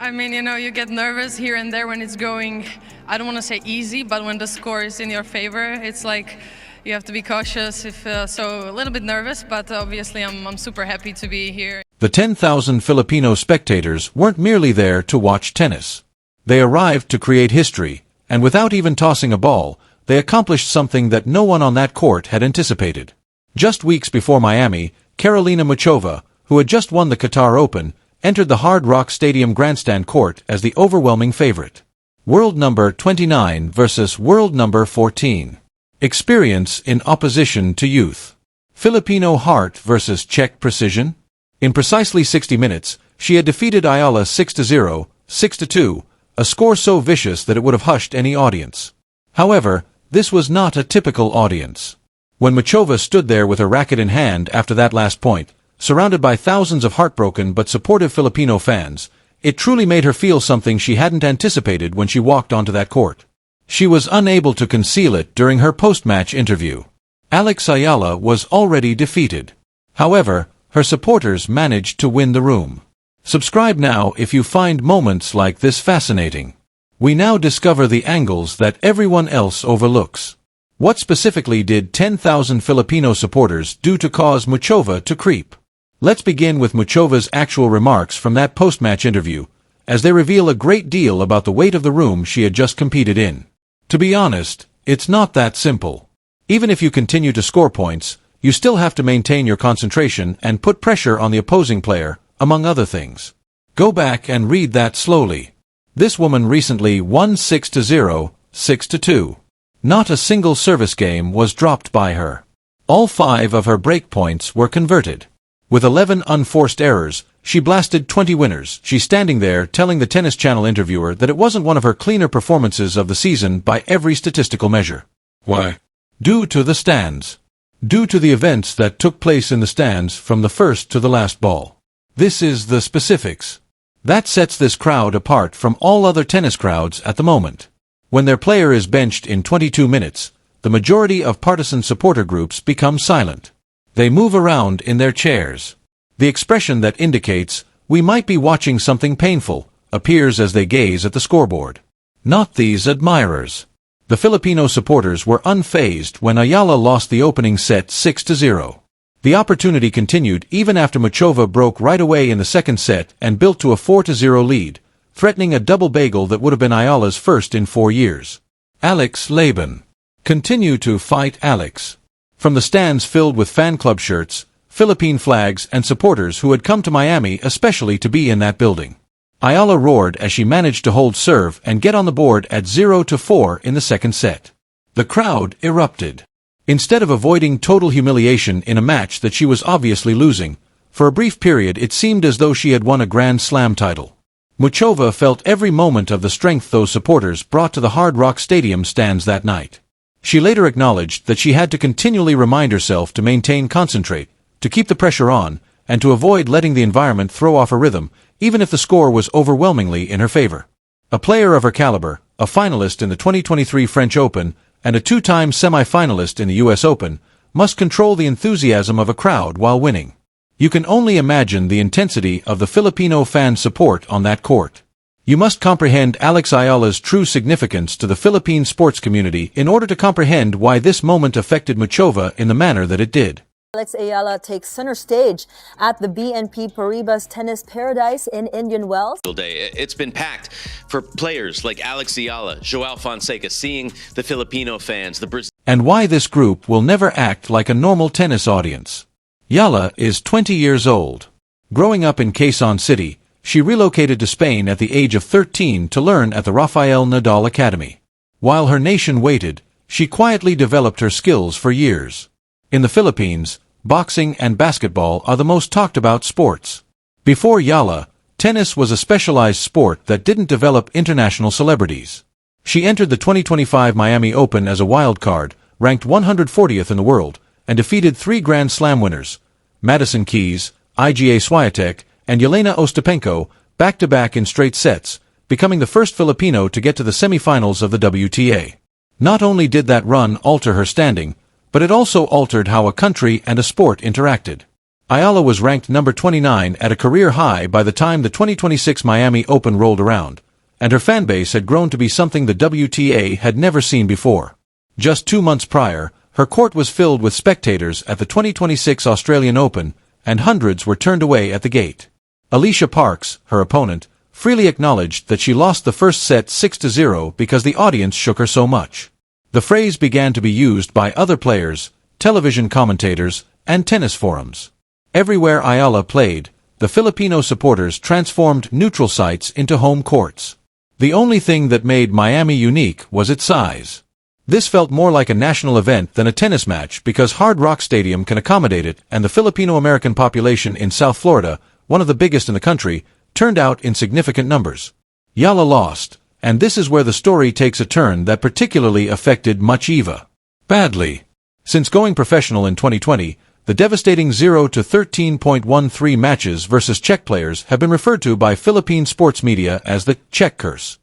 I mean, you get nervous here and there when it's going, I don't want to say easy, but when the score is in your favor, it's like you have to be cautious, so a little bit nervous, but obviously I'm super happy to be here. The 10,000 Filipino spectators weren't merely there to watch tennis. They arrived to create history, and without even tossing a ball, they accomplished something that no one on that court had anticipated. Just weeks before Miami, Karolína Muchová, who had just won the Qatar Open, entered the Hard Rock Stadium grandstand court as the overwhelming favorite. World number 29 versus world number 14. Experience in opposition to youth. Filipino heart versus Czech precision. In precisely 60 minutes, she had defeated Ayala 6-0, 6-2, a score so vicious that it would have hushed any audience. However, this was not a typical audience. When Muchova stood there with her racket in hand after that last point, surrounded by thousands of heartbroken but supportive Filipino fans, it truly made her feel something she hadn't anticipated when she walked onto that court. She was unable to conceal it during her post-match interview. Ayala was already defeated. However, her supporters managed to win the room. Subscribe now if you find moments like this fascinating. We now discover the angles that everyone else overlooks. What specifically did 10,000 Filipino supporters do to cause Muchova to creep? Let's begin with Muchova's actual remarks from that post-match interview, as they reveal a great deal about the weight of the room she had just competed in. To be honest, it's not that simple. Even if you continue to score points, you still have to maintain your concentration and put pressure on the opposing player, among other things. Go back and read that slowly. This woman recently won 6-0, 6-2. Not a single service game was dropped by her. All 5 of her break points were converted. With 11 unforced errors, she blasted 20 winners. She's standing there telling the Tennis Channel interviewer that it wasn't one of her cleaner performances of the season by every statistical measure. Why? Due to the stands. Due to the events that took place in the stands from the first to the last ball. This is the specifics. That sets this crowd apart from all other tennis crowds at the moment. When their player is benched in 22 minutes, the majority of partisan supporter groups become silent. They move around in their chairs. The expression that indicates, "we might be watching something painful," appears as they gaze at the scoreboard. Not these admirers. The Filipino supporters were unfazed when Ayala lost the opening set 6-0. The opportunity continued even after Muchova broke right away in the second set and built to a 4-0 lead, threatening a double bagel that would have been Ayala's first in 4 years. Alex Laban. Continue to fight Alex. From the stands filled with fan club shirts, Philippine flags and supporters who had come to Miami especially to be in that building. Ayala roared as she managed to hold serve and get on the board at 0-4 in the second set. The crowd erupted. Instead of avoiding total humiliation in a match that she was obviously losing, for a brief period it seemed as though she had won a Grand Slam title. Muchova felt every moment of the strength those supporters brought to the Hard Rock Stadium stands that night. She later acknowledged that she had to continually remind herself to maintain concentrate, to keep the pressure on, and to avoid letting the environment throw off her rhythm, even if the score was overwhelmingly in her favor. A player of her caliber, a finalist in the 2023 French Open, and a 2-time semi-finalist in the US Open, must control the enthusiasm of a crowd while winning. You can only imagine the intensity of the Filipino fan support on that court. You must comprehend Alex Ayala's true significance to the Philippine sports community in order to comprehend why this moment affected Muchova in the manner that it did. Alex Ayala takes center stage at the BNP Paribas Tennis Paradise in Indian Wells. It's been packed for players like Alex Ayala, Joao Fonseca, seeing the Filipino fans, the Brazil. And why this group will never act like a normal tennis audience. Ayala is 20 years old. Growing up in Quezon City, she relocated to Spain at the age of 13 to learn at the Rafael Nadal Academy. While her nation waited, she quietly developed her skills for years. In the Philippines, boxing and basketball are the most talked about sports. Before Ayala, tennis was a specialized sport that didn't develop international celebrities. She entered the 2025 Miami Open as a wild card, ranked 140th in the world, and defeated 3 Grand Slam winners, Madison Keys, Iga Swiatek, and Yelena Ostapenko, back-to-back in straight sets, becoming the first Filipino to get to the semifinals of the WTA. Not only did that run alter her standing, but it also altered how a country and a sport interacted. Ayala was ranked number 29 at a career high by the time the 2026 Miami Open rolled around, and her fanbase had grown to be something the WTA had never seen before. Just 2 months prior, her court was filled with spectators at the 2026 Australian Open, and hundreds were turned away at the gate. Alicia Parks, her opponent, freely acknowledged that she lost the first set 6-0 because the audience shook her so much. The phrase began to be used by other players, television commentators, and tennis forums. Everywhere Ayala played, the Filipino supporters transformed neutral sites into home courts. The only thing that made Miami unique was its size. This felt more like a national event than a tennis match because Hard Rock Stadium can accommodate it, and the Filipino-American population in South Florida, one of the biggest in the country, turned out in significant numbers. Ayala lost, and this is where the story takes a turn that particularly affected Muchova badly. Since going professional in 2020, the devastating 0-13.13 matches versus Czech players have been referred to by Philippine sports media as the Czech curse.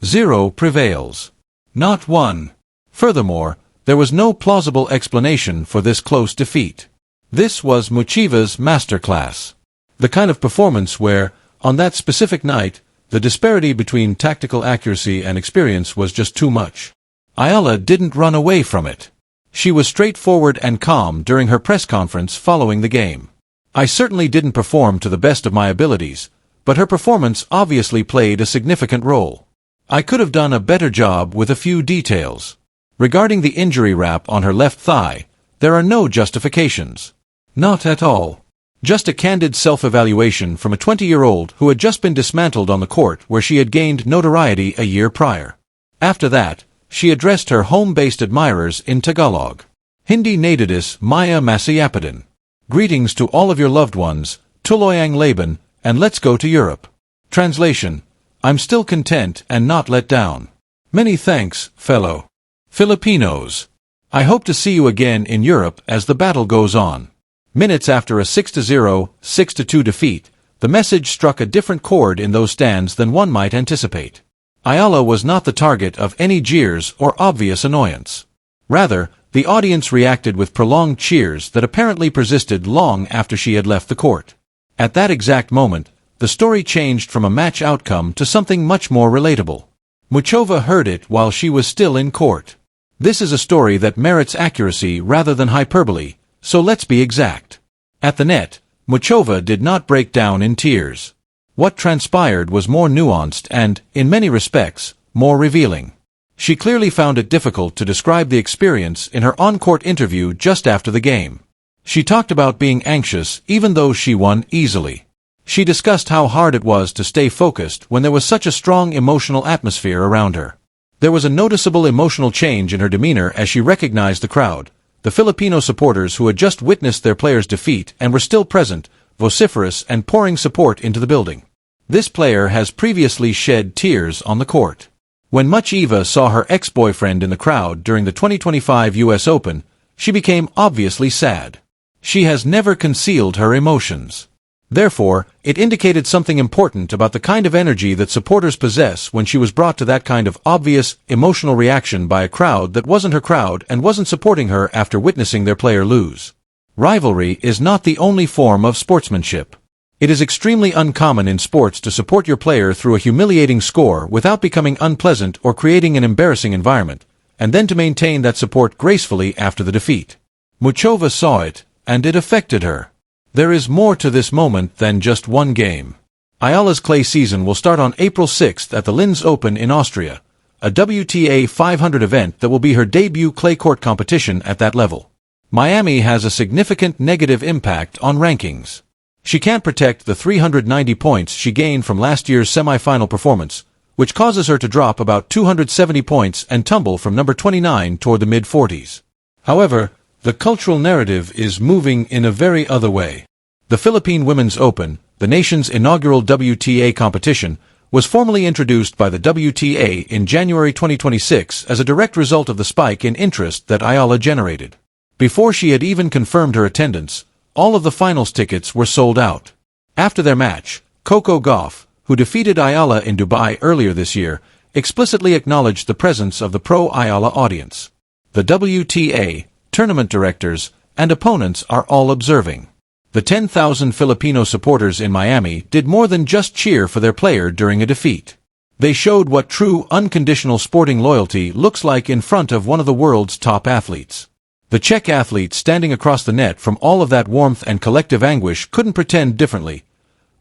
0 prevails. Not 1. Furthermore, there was no plausible explanation for this close defeat. This was Muchova's masterclass. The kind of performance where, on that specific night, the disparity between tactical accuracy and experience was just too much. Ayala didn't run away from it. She was straightforward and calm during her press conference following the game. I certainly didn't perform to the best of my abilities, but her performance obviously played a significant role. I could have done a better job with a few details. Regarding the injury wrap on her left thigh, there are no justifications. Not at all. Just a candid self-evaluation from a 20-year-old who had just been dismantled on the court where she had gained notoriety a year prior. After that, she addressed her home-based admirers in Tagalog. Hindi Nadidis Maya Masayapadan. Greetings to all of your loved ones, Tuloyang Laban, and let's go to Europe. Translation: I'm still content and not let down. Many thanks, fellow Filipinos. I hope to see you again in Europe as the battle goes on. Minutes after a 6-0, 6-2 defeat, the message struck a different chord in those stands than one might anticipate. Ayala was not the target of any jeers or obvious annoyance. Rather, the audience reacted with prolonged cheers that apparently persisted long after she had left the court. At that exact moment, the story changed from a match outcome to something much more relatable. Muchova heard it while she was still in court. This is a story that merits accuracy rather than hyperbole, so let's be exact. At the net, Muchova did not break down in tears. What transpired was more nuanced and, in many respects, more revealing. She clearly found it difficult to describe the experience in her on-court interview just after the game. She talked about being anxious even though she won easily. She discussed how hard it was to stay focused when there was such a strong emotional atmosphere around her. There was a noticeable emotional change in her demeanor as she recognized the crowd, the Filipino supporters who had just witnessed their player's defeat and were still present, vociferous and pouring support into the building. This player has previously shed tears on the court. When Muchova saw her ex-boyfriend in the crowd during the 2025 U.S. Open, she became obviously sad. She has never concealed her emotions. Therefore, it indicated something important about the kind of energy that supporters possess when she was brought to that kind of obvious, emotional reaction by a crowd that wasn't her crowd and wasn't supporting her after witnessing their player lose. Rivalry is not the only form of sportsmanship. It is extremely uncommon in sports to support your player through a humiliating score without becoming unpleasant or creating an embarrassing environment, and then to maintain that support gracefully after the defeat. Muchova saw it, and it affected her. There is more to this moment than just one game. Ayala's clay season will start on April 6th at the Linz Open in Austria, a WTA 500 event that will be her debut clay court competition at that level. Miami has a significant negative impact on rankings. She can't protect the 390 points she gained from last year's semifinal performance, which causes her to drop about 270 points and tumble from number 29 toward the mid-40s. However, the cultural narrative is moving in a very other way. The Philippine Women's Open, the nation's inaugural WTA competition, was formally introduced by the WTA in January 2026 as a direct result of the spike in interest that Ayala generated. Before she had even confirmed her attendance, all of the finals tickets were sold out. After their match, Coco Gauff, who defeated Ayala in Dubai earlier this year, explicitly acknowledged the presence of the pro-Ayala audience. The WTA, tournament directors, and opponents are all observing. The 10,000 Filipino supporters in Miami did more than just cheer for their player during a defeat. They showed what true, unconditional sporting loyalty looks like in front of one of the world's top athletes. The Czech athlete standing across the net from all of that warmth and collective anguish couldn't pretend differently.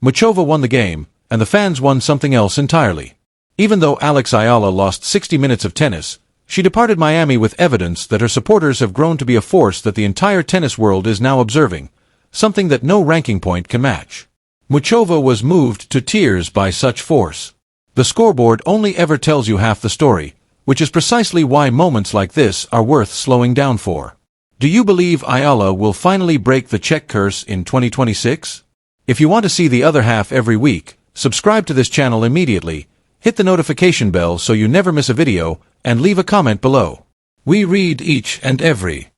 Muchova won the game, and the fans won something else entirely. Even though Ayala lost 60 minutes of tennis, she departed Miami with evidence that her supporters have grown to be a force that the entire tennis world is now observing, something that no ranking point can match. Muchova was moved to tears by such force. The scoreboard only ever tells you half the story, which is precisely why moments like this are worth slowing down for. Do you believe Ayala will finally break the Czech curse in 2026? If you want to see the other half every week, subscribe to this channel immediately, hit the notification bell so you never miss a video, and leave a comment below. We read each and every